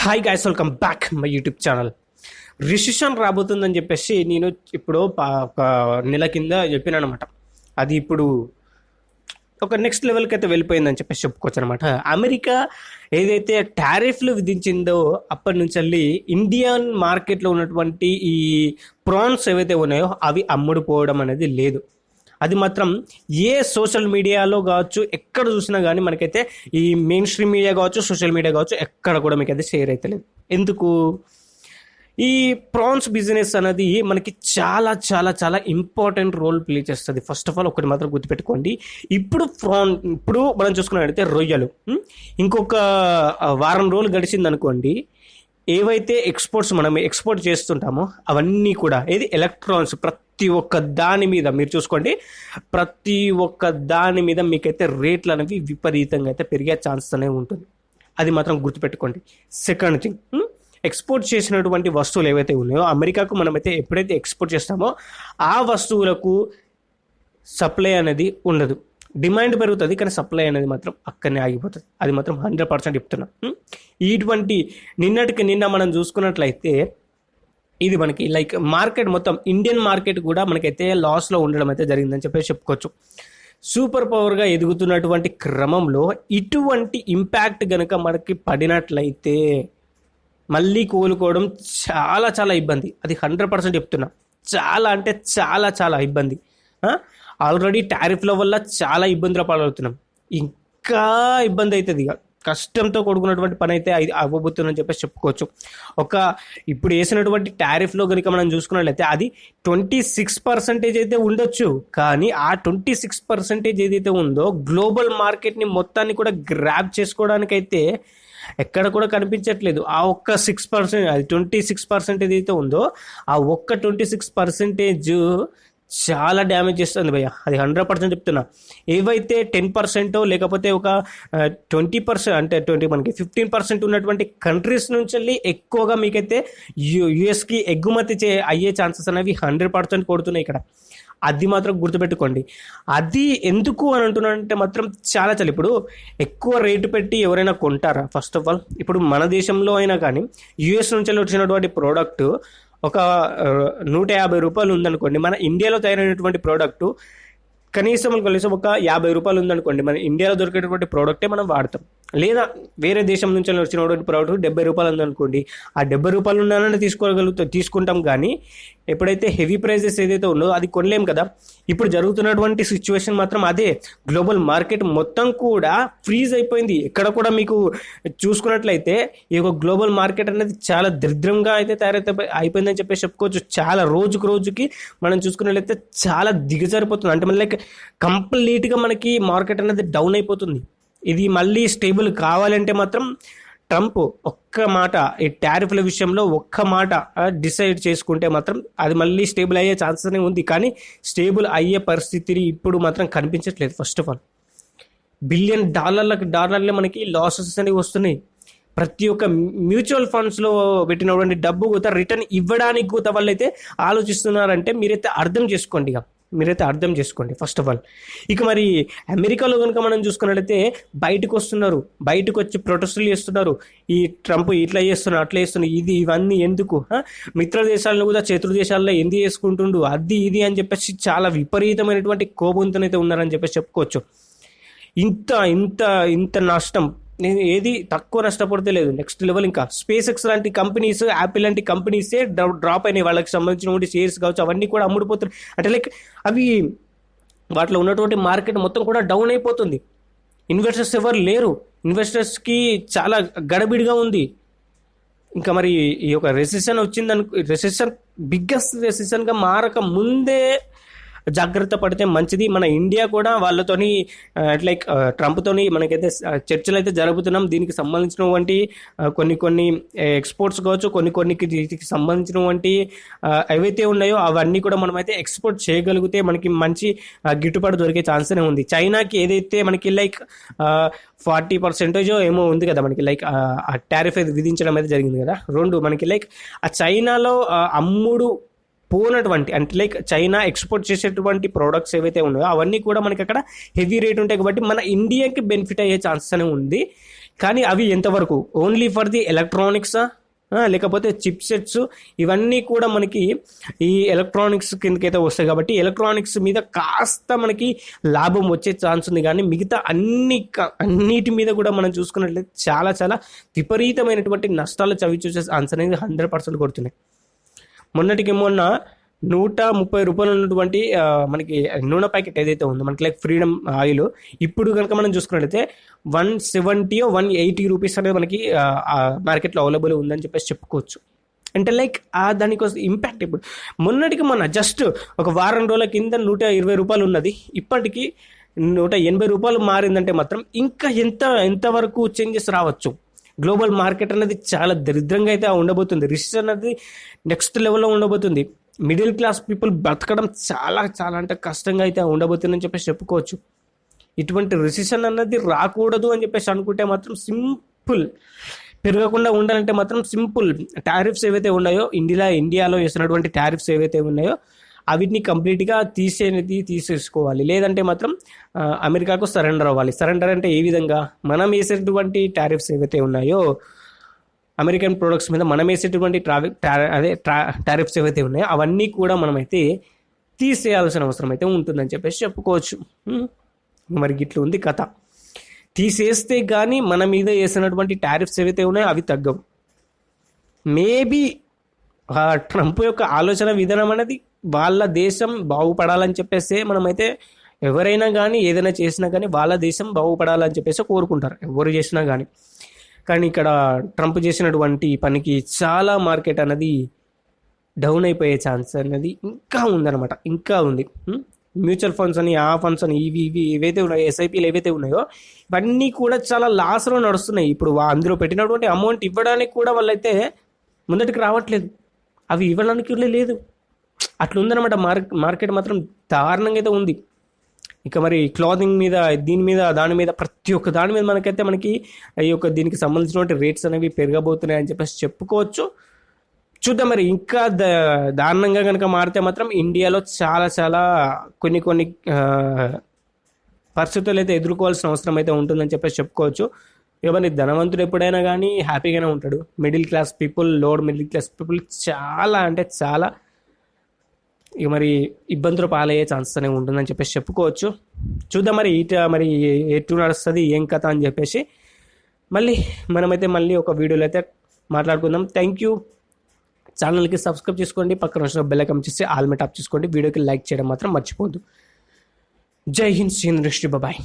Hi guys, welcome back my YouTube channel. Recession రాబోతుందని చెప్పేసి నేను ఇప్పుడు ఒక నెల కింద చెప్పినాను అనమాట. అది ఇప్పుడు ఒక నెక్స్ట్ లెవెల్కి అయితే వెళ్ళిపోయిందని చెప్పేసి చెప్పుకోవచ్చు అనమాట. అమెరికా ఏదైతే టారిఫ్లు విధించిందో అప్పటి నుంచి వెళ్ళి ఇండియన్ మార్కెట్లో ఉన్నటువంటి ఈ ప్రాన్స్ ఏవైతే ఉన్నాయో అవి అమ్ముడుపోవడం అనేది లేదు. అది మాత్రం ఏ సోషల్ మీడియాలో కావచ్చు, ఎక్కడ చూసినా కానీ మనకైతే ఈ మెయిన్ స్ట్రీమ్ మీడియా కావచ్చు, సోషల్ మీడియా కావచ్చు, ఎక్కడ కూడా మీకు అయితే షేర్ అయితే లేదు. ఎందుకు? ఈ ప్రాన్స్ బిజినెస్ అనేది మనకి చాలా చాలా చాలా ఇంపార్టెంట్ రోల్ ప్లే చేస్తుంది. ఫస్ట్ ఆఫ్ ఆల్ ఒకటి మాత్రం గుర్తుపెట్టుకోండి, ఇప్పుడు మనం చూసుకున్నట్లయితే రొయ్యలు ఇంకొక వారం రోజులు గడిచింది అనుకోండి, ఏవైతే మనం ఎక్స్పోర్ట్ చేస్తుంటామో అవన్నీ కూడా ఏది ఎలక్ట్రానిక్స్ ప్రతి ఒక్క దాని మీద మీరు చూసుకోండి, ప్రతి ఒక్క దాని మీద మీకైతే రేట్లు అనేవి విపరీతంగా అయితే పెరిగే ఛాన్స్ అనేవి ఉంటుంది. అది మాత్రం గుర్తుపెట్టుకోండి. సెకండ్ థింగ్, ఎక్స్పోర్ట్ చేసినటువంటి వస్తువులు ఏవైతే ఉన్నాయో అమెరికాకు మనమైతే ఎప్పుడైతే ఎక్స్పోర్ట్ చేస్తామో ఆ వస్తువులకు సప్లై అనేది ఉండదు. డిమాండ్ పెరుగుతుంది కానీ సప్లై అనేది మాత్రం అక్కడనే ఆగిపోతుంది. అది మాత్రం 100% చెప్తున్నా. ఇటువంటి నిన్నటికి నిన్న మనం చూసుకున్నట్లయితే ఇది మనకి లైక్ మార్కెట్ మొత్తం ఇండియన్ మార్కెట్ కూడా మనకైతే లాస్లో ఉండడం అయితే జరిగిందని చెప్పేసి చెప్పుకోవచ్చు. సూపర్ పవర్గా ఎదుగుతున్నటువంటి క్రమంలో ఇటువంటి ఇంపాక్ట్ కనుక మనకి పడినట్లయితే మళ్ళీ కోలుకోవడం చాలా చాలా ఇబ్బంది. అది 100% చెప్తున్నా. చాలా అంటే చాలా చాలా ఇబ్బంది. ఆల్రెడీ టారిఫ్ల వల్ల చాలా ఇబ్బందుల పాలవుతున్నాం, ఇంకా ఇబ్బంది అవుతుంది. ఇక కష్టంతో కూడుకున్నటువంటి పని అయితే అవ్వబోతుందని చెప్పేసి చెప్పుకోవచ్చు. ఇప్పుడు వేసినటువంటి టారిఫ్లో కనుక మనం చూసుకున్నట్లయితే అది 26% అయితే ఉండొచ్చు, కానీ ఆ 26% ఏదైతే ఉందో గ్లోబల్ మార్కెట్ని మొత్తాన్ని కూడా గ్రాబ్ చేసుకోవడానికైతే ఎక్కడ కూడా కనిపించట్లేదు. ఆ ఒక్క 6%, అది 26% ఏదైతే ఉందో ఆ ఒక్క 26% చాలా డ్యామేజ్ చేస్తుంది భయ్య. అది 100% చెప్తున్నా. ఏవైతే 10% లేకపోతే ఒక 20% అంటే 20 మనకి 15% ఉన్నటువంటి కంట్రీస్ నుంచి వెళ్ళి ఎక్కువగా మీకైతే యుఎస్కి ఎగుమతి అయ్యే ఛాన్సెస్ అనేవి 100% కొడుతున్నాయి ఇక్కడ. అది మాత్రం గుర్తుపెట్టుకోండి. అది ఎందుకు అని అంటున్నానంటే మాత్రం చాలా చాలా ఇప్పుడు ఎక్కువ రేటు పెట్టి ఎవరైనా కొంటారా? ఫస్ట్ ఆఫ్ ఆల్ ఇప్పుడు మన దేశంలో అయినా కానీ యుఎస్ నుంచి వచ్చినటువంటి ప్రోడక్ట్ ఒక 150 రూపాయలు ఉందనుకోండి, మన ఇండియాలో తయారైనటువంటి ప్రోడక్టు కనీసం ఒక 50 రూపాయలు ఉందనుకోండి, మన ఇండియాలో దొరికేటువంటి ప్రోడక్టే మనం వాడతాం. లేదా వేరే దేశం నుంచి వచ్చినటువంటి ప్రోడక్ట్ 70 రూపాయలు ఉందనుకోండి, ఆ 70 రూపాయలు ఉన్నానని తీసుకుంటాం. కానీ ఎప్పుడైతే హెవీ ప్రైజెస్ ఏదైతే ఉందో అది కొనలేం కదా. ఇప్పుడు జరుగుతున్నటువంటి సిచ్యువేషన్ మాత్రం అదే. గ్లోబల్ మార్కెట్ మొత్తం కూడా ఫ్రీజ్ అయిపోయింది. ఎక్కడ కూడా మీకు చూసుకున్నట్లయితే ఈ యొక్క గ్లోబల్ మార్కెట్ అనేది చాలా దరిద్రంగా అయితే అయిపోయిందని చెప్పేసి చెప్పుకోవచ్చు. చాలా రోజుకి మనం చూసుకున్నట్లయితే చాలా దిగజారిపోతుంది. అంటే మన లైక్ కంప్లీట్గా మనకి మార్కెట్ అనేది డౌన్ అయిపోతుంది. ఇది మళ్ళీ స్టేబుల్ కావాలంటే మాత్రం ట్రంప్ ఒక్క మాట ఈ టారిఫ్ల విషయంలో ఒక్క మాట డిసైడ్ చేసుకుంటే మాత్రం అది మళ్ళీ స్టేబుల్ అయ్యే ఛాన్సెస్ ఉంది. కానీ స్టేబుల్ అయ్యే పరిస్థితి ఇప్పుడు మాత్రం కనిపించట్లేదు. ఫస్ట్ ఆఫ్ ఆల్ బిలియన్ డాలర్లే మనకి లాసెస్ అనేవి వస్తున్నాయి. ప్రతి ఒక్క మ్యూచువల్ ఫండ్స్లో పెట్టినటువంటి డబ్బు కూడా రిటర్న్ ఇవ్వడానికి కూడా వాళ్ళైతే ఆలోచిస్తున్నారంటే మీరైతే అర్థం చేసుకోండి ఫస్ట్ ఆఫ్ ఆల్. ఇక మరి అమెరికాలో కనుక మనం చూసుకున్నట్లయితే బయటకు వచ్చి ప్రొటెస్టులు చేస్తున్నారు. ఈ ట్రంప్ ఇట్లా చేస్తున్నారు, అట్లా చేస్తున్నారు, ఇవన్నీ ఎందుకు? మిత్ర దేశాలను కూడా శత్రు దేశాల్లో ఎందుకు చేసుకుంటుండు, అది ఇది అని చెప్పేసి చాలా విపరీతమైనటువంటి కోపంతోనైతే ఉన్నారని చెప్పేసి చెప్పుకోవచ్చు. ఇంత ఇంత ఇంత నష్టం ఏది తక్కువ నష్టపడితే లేదు. నెక్స్ట్ లెవెల్ ఇంకా స్పేస్ ఎక్స్ లాంటి కంపెనీస్, యాపిల్ లాంటి కంపెనీసే డ్రాప్ అయినాయి. వాళ్ళకి సంబంధించినటువంటి షేర్స్ కావచ్చు అవన్నీ కూడా అమ్ముడిపోతారు. అంటే లైక్ అవి వాటిలో ఉన్నటువంటి మార్కెట్ మొత్తం కూడా డౌన్ అయిపోతుంది. ఇన్వెస్టర్స్ ఎవరు లేరు. ఇన్వెస్టర్స్కి చాలా గడబిడిగా ఉంది. ఇంకా మరి ఈ యొక్క రెసిషన్ బిగ్గెస్ట్ రెసిషన్గా మారక ముందే జాగ్రత్త పడితే మంచిది. మన ఇండియా కూడా వాళ్ళతోని లైక్ ట్రంప్తోని మనకైతే చర్చలు అయితే జరుపుతున్నాం. దీనికి సంబంధించినటువంటి కొన్ని ఎక్స్పోర్ట్స్ కావచ్చు, కొన్ని సంబంధించినటువంటి ఏవైతే ఉన్నాయో అవన్నీ కూడా మనమైతే ఎక్స్పోర్ట్ చేయగలిగితే మనకి మంచి గిట్టుబాటు దొరికే ఛాన్సే ఉంది. చైనాకి ఏదైతే మనకి లైక్ 40% ఏమో ఉంది కదా మనకి లైక్ ఆ టారిఫ్ అయితే విధించడం అయితే జరిగింది కదా. మనకి లైక్ ఆ చైనాలో పోనటువంటి అంటే లైక్ చైనా ఎక్స్పోర్ట్ చేసేటువంటి ప్రోడక్ట్స్ ఏవైతే ఉన్నాయో అవన్నీ కూడా మనకి అక్కడ హెవీ రేట్ ఉంటాయి కాబట్టి మన ఇండియాకి బెనిఫిట్ అయ్యే ఛాన్సెస్ అనేవి ఉంది. కానీ అవి ఎంతవరకు ఓన్లీ ఫర్ ది ఎలక్ట్రానిక్సా లేకపోతే చిప్ సెట్స్ ఇవన్నీ కూడా మనకి ఈ ఎలక్ట్రానిక్స్ కిందకైతే వస్తాయి కాబట్టి ఎలక్ట్రానిక్స్ మీద కాస్త మనకి లాభం వచ్చే ఛాన్స్ ఉంది. కానీ మిగతా అన్నిటి మీద కూడా మనం చూసుకున్నట్లయితే చాలా చాలా విపరీతమైనటువంటి నష్టాలు చవి చూసే ఛాన్స్ అనేది 100% కొడుతున్నాయి. మొన్నటికి మొన్న 130 రూపాయలు ఉన్నటువంటి మనకి నూనె ప్యాకెట్ ఏదైతే ఉందో మనకి లైక్ ఫ్రీడమ్ ఆయిల్ ఇప్పుడు కనుక మనం చూసుకున్నట్లయితే 170 180 రూపీస్ అనేది మనకి మార్కెట్లో అవైలబుల్ ఉందని చెప్పేసి చెప్పుకోవచ్చు. అంటే లైక్ దానికోసం ఇంపాక్ట్ ఇప్పుడు మొన్నటికి మొన్న జస్ట్ ఒక వారం రోజుల కింద 120 రూపాయలు ఉన్నది ఇప్పటికి 180 రూపాయలు మారిందంటే మాత్రం ఇంకా ఎంతవరకు చేంజెస్ రావచ్చు. గ్లోబల్ మార్కెట్ అనేది చాలా దరిద్రంగా అయితే ఉండబోతుంది. రిసెషన్ అనేది నెక్స్ట్ లెవెల్లో ఉండబోతుంది. మిడిల్ క్లాస్ పీపుల్ బ్రతకడం చాలా చాలా అంటే కష్టంగా అయితే ఉండబోతుందని చెప్పేసి చెప్పుకోవచ్చు. ఇటువంటి రిసెషన్ అన్నది రాకూడదు అని చెప్పేసి అనుకుంటే మాత్రం సింపుల్ పెరగకుండా ఉండాలంటే మాత్రం సింపుల్ టారిఫ్స్ ఏవైతే ఉన్నాయో ఇండియాలో వేసినటువంటి టారిఫ్స్ ఏవైతే ఉన్నాయో వీటిని కంప్లీట్గా తీసేసుకోవాలి. లేదంటే మాత్రం అమెరికాకు సరెండర్ అవ్వాలి. సరెండర్ అంటే ఏ విధంగా మనం వేసేటువంటి టారిఫ్స్ ఏవైతే ఉన్నాయో అమెరికన్ ప్రొడక్ట్స్ మీద మనం వేసేటువంటి టారిఫ్స్ ఏవైతే ఉన్నాయో అవన్నీ కూడా మనమైతే తీసేయాల్సిన అవసరం అయితే ఉంటుందని చెప్పేసి చెప్పుకోవచ్చు. మరి గిట్ల ఉంది కథ. తీసేస్తే కానీ మన మీద వేసినటువంటి టారిఫ్స్ ఏవైతే ఉన్నాయో అవి తగ్గవు. మేబీ ట్రంప్ యొక్క ఆలోచన విధానం అనేది వాళ్ళ దేశం బాగుపడాలని చెప్పేసి మనమైతే ఎవరైనా కానీ ఏదైనా చేసినా కానీ వాళ్ళ దేశం బాగుపడాలని చెప్పేసి కోరుకుంటారు ఎవరు చేసినా కానీ. కానీ ఇక్కడ ట్రంప్ చేసినటువంటి పనికి చాలా మార్కెట్ అనేది డౌన్ అయిపోయే ఛాన్స్ అనేది ఇంకా ఉందన్నమాట. ఇంకా ఉంది. మ్యూచువల్ ఫండ్స్ అని ఫండ్స్ అని ఇవి ఏవైతే ఉన్నాయో ఎస్ఐపీలు ఏవైతే ఉన్నాయో ఇవన్నీ కూడా చాలా లాస్లో నడుస్తున్నాయి. ఇప్పుడు అందులో పెట్టినటువంటి అమౌంట్ ఇవ్వడానికి కూడా వాళ్ళైతే ముందటికి రావట్లేదు. అవి ఇవ్వడానికి లేదు. అట్లా ఉందన్నమాట. మార్కెట్ మాత్రం దారుణంగా అయితే ఉంది. ఇక మరి క్లాతింగ్ మీద దాని మీద ప్రతి ఒక్క దాని మీద మనకి ఈ యొక్క దీనికి సంబంధించినటువంటి రేట్స్ అనేవి పెరగబోతున్నాయి అని చెప్పేసి చెప్పుకోవచ్చు. చూద్దాం మరి ఇంకా దారుణంగా కనుక మారితే మాత్రం ఇండియాలో చాలా చాలా కొన్ని పరిస్థితులు అయితే ఎదుర్కోవాల్సిన అవసరం అయితే ఉంటుందని చెప్పేసి చెప్పుకోవచ్చు. ఇక మరి ధనవంతుడు ఎప్పుడైనా కానీ హ్యాపీగానే ఉంటాడు. Middle class people lower middle class people చాలా అంటే చాలా ఇక మరి ఇబ్బందులు పాలయ్యే ఛాన్సెస్ అనేవి ఉంటుందని చెప్పేసి చెప్పుకోవచ్చు. చూద్దాం మరి మరి ఎటు నడుస్తుంది ఏం కథ అని చెప్పేసి మనమైతే ఒక వీడియోలో అయితే మాట్లాడుకుందాం. Thank you. ఛానల్కి సబ్స్క్రైబ్ చేసుకోండి. పక్కన వచ్చిన బెల్ ఐకాన్ చేసి ఆల్ మీద టాప్ చేసుకోండి. వీడియోకి లైక్ చేయడం మాత్రం మర్చిపోద్దు. జై హింద్. శ్రీ బాయ్.